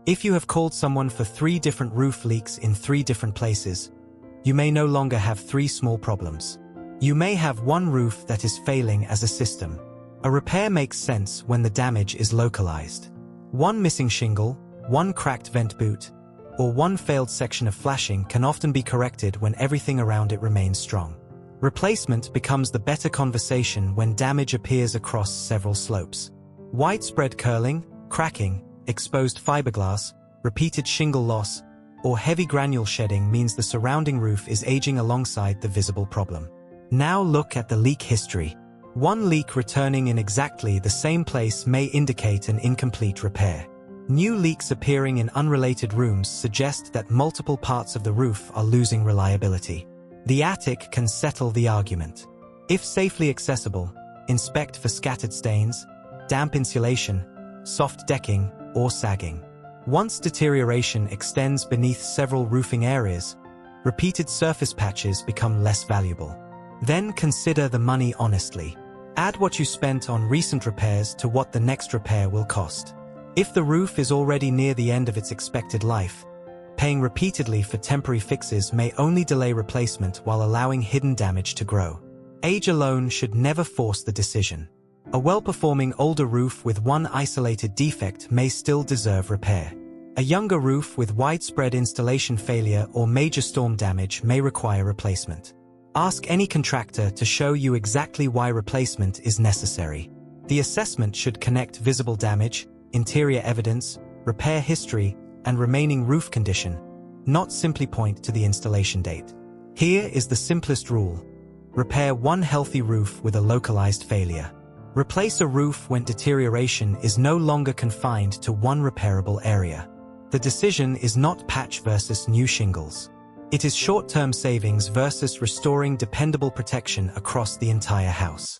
If you have called someone for 3 different roof leaks in 3 different places, you may no longer have 3 small problems. You may have one roof that is failing as a system. A repair makes sense when the damage is localized. One missing shingle, one cracked vent boot, or one failed section of flashing can often be corrected when everything around it remains strong. Replacement becomes the better conversation when damage appears across several slopes. Widespread curling, cracking, exposed fiberglass, repeated shingle loss, or heavy granule shedding means the surrounding roof is aging alongside the visible problem. Now look at the leak history. One leak returning in exactly the same place may indicate an incomplete repair. New leaks appearing in unrelated rooms suggest that multiple parts of the roof are losing reliability. The attic can settle the argument. If safely accessible, inspect for scattered stains, damp insulation, soft decking, or sagging. Once deterioration extends beneath several roofing areas, repeated surface patches become less valuable. Then consider the money honestly. Add what you spent on recent repairs to what the next repair will cost. If the roof is already near the end of its expected life, paying repeatedly for temporary fixes may only delay replacement while allowing hidden damage to grow. Age alone should never force the decision. A well-performing older roof with one isolated defect may still deserve repair. A younger roof with widespread installation failure or major storm damage may require replacement. Ask any contractor to show you exactly why replacement is necessary. The assessment should connect visible damage, interior evidence, repair history, and remaining roof condition, not simply point to the installation date. Here is the simplest rule. Repair one healthy roof with a localized failure. Replace a roof when deterioration is no longer confined to one repairable area. The decision is not patch versus new shingles. It is short-term savings versus restoring dependable protection across the entire house.